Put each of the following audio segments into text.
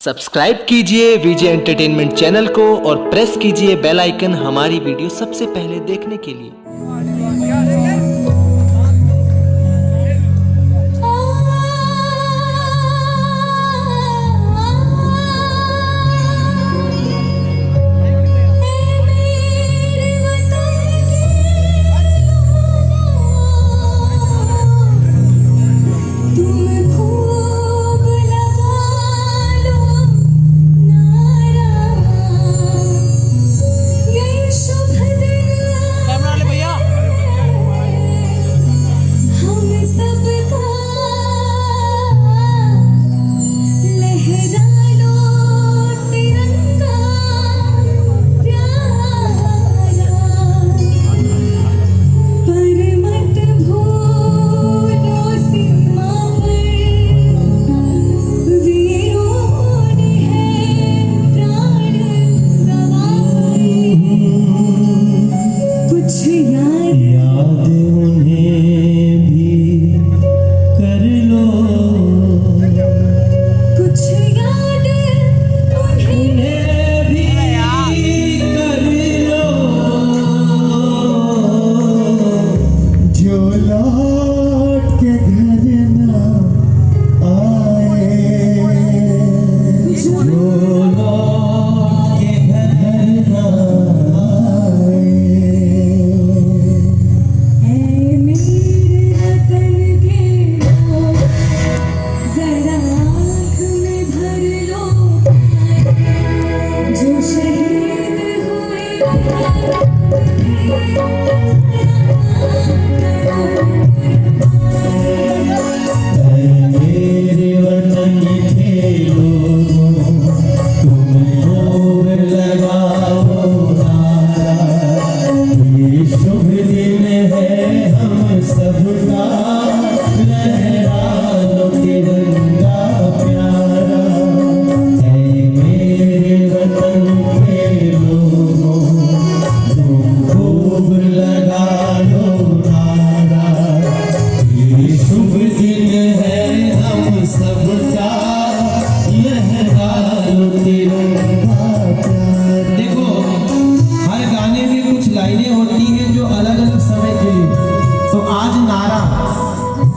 Subscribe कीजिए विजय entertainment channel को और प्रेस कीजिए बेल आइकन हमारी वीडियो सबसे पहले देखने के लिए।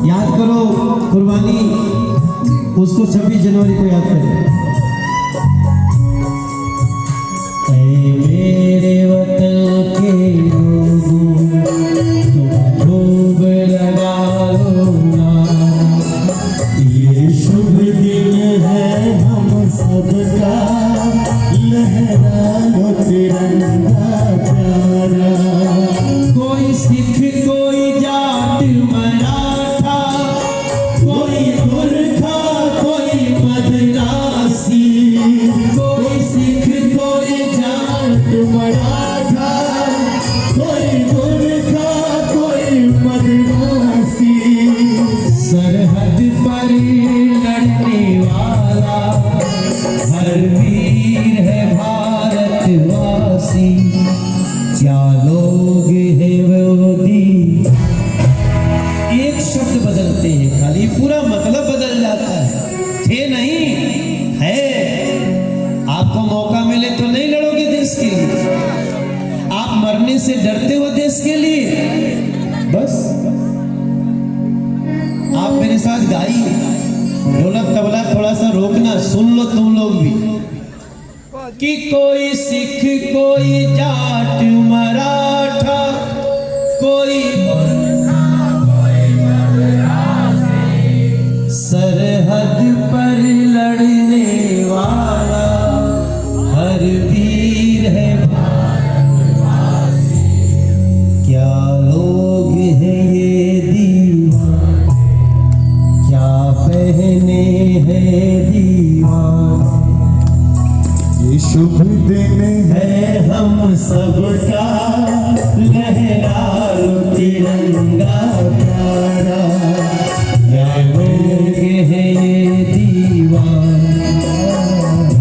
याद करो कुर्बानी, उसको 26 जनवरी को याद करें। मेरे वतन के लोगों तुम खूब लगा लो नारा, ये शुभ दिन है हम सबका, लहरा लो तिरंगा प्यारा। कोई सिख कोई जाट मराठा, कोई गुरखा कोई मद्रासी, कोई सिख कोई जाट मराठा, कोई गुरखा कोई मद्रासी। सरहद पर लड़ने वाला हर वीर है भारतवासी, क्या लोग हैं वो दी। एक शब्द बदलते हैं खाली, पूरा मतलब बदल जाता है। थे नहीं है। आपको मौका मिले तो नहीं लड़ोगे देश के लिए, आप मरने से डरते हो देश के लिए। बस आप मेरे साथ गाइए, ढोलक तबला थोड़ा सा रोकना, सुन लो तुम लोग भी कि कोई सिख कोई जाट मराठा, कोई सरहद पर लड़ने वाला हर वीर है भारतवासी, क्या लोग हैं ये दीवान, क्या पहने हैं दीवान। ये शुभ दिन है हम सबका, लहरा लो तिरंगा प्यारा। क्या लोग हैं ये दीवान,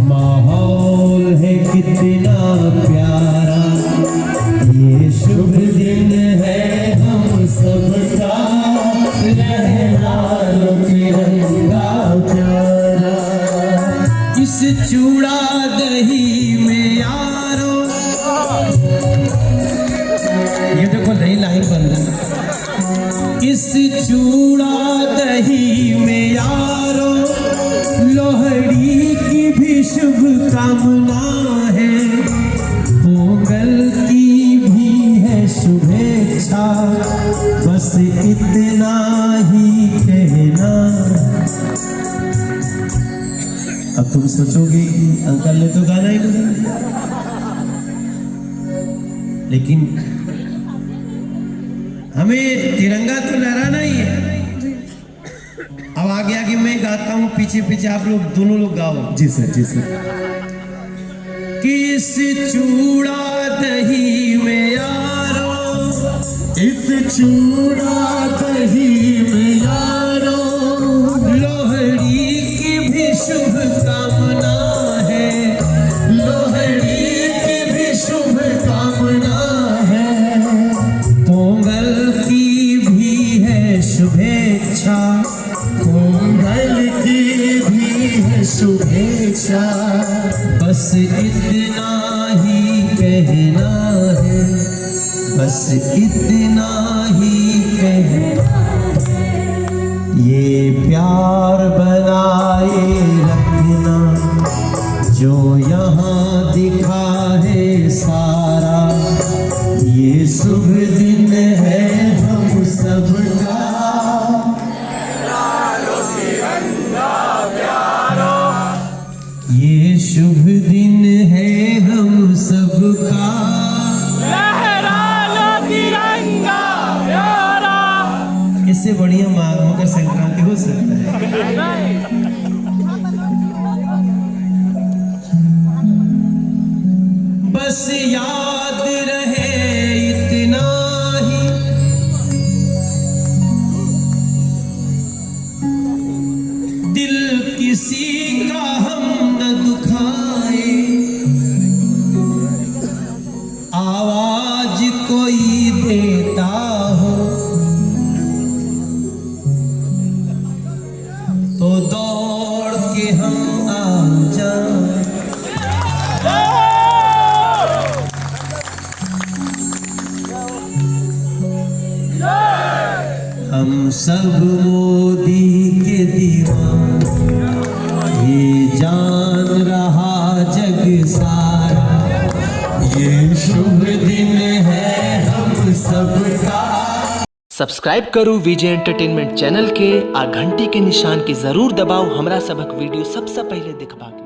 माहौल है कितना प्यारा। ये शुभ दिन है हम सबका, लहरा लो तिरंगा प्यारा। इस चूड़ा दही में यारो, ये देखो नई लाइन बन रही। इस चूड़ा दही में यारो लोहड़ी की भी शुभ कामना है, पोंगल की भी है शुभेच्छा, बस इतना ही कहना। अब तुम सोचोगे कि अंकल ने तो गाना ही बजा दिया, लेकिन हमें तिरंगा तो लहराना ही है। अब आगे आगे मैं गाता हूँ, पीछे पीछे आप लोग दोनों लोग गाओ। जी सर, जी सर। किस चूड़ा दही में यारो, इस चूड़ा दही में यारो लोहड़ी की भी शुभ कामना है, लोहड़ी की भी शुभ कामना है, पोंगल की भी है शुभेच्छा, पोंगल की भी है शुभेच्छा, बस इतना ही कहना है, बस इतना ही कहना। ये प्यार बनाए रखना जो यहाँ दिखा है सारा, ये शुभ दिन है हम सबका। ये शुभ दिन है हम सबका, इससे बढ़िया मकर संक्रांति हो सकता है। बस याद रहे इतना ही, दिल किसी का हम न दुखाए, आवाज कोई देता हो तो दौड़ के हम आ जाएं। हम सब मोदी के दीवाने, ये जान रहा जग सारा, ये शुभ दिन है हम सबका। सब्सक्राइब करो विजय एंटरटेनमेंट चैनल के आ घंटी के निशान के जरूर दबाओ हमरा सबक वीडियो सबसे पहले देखबाक।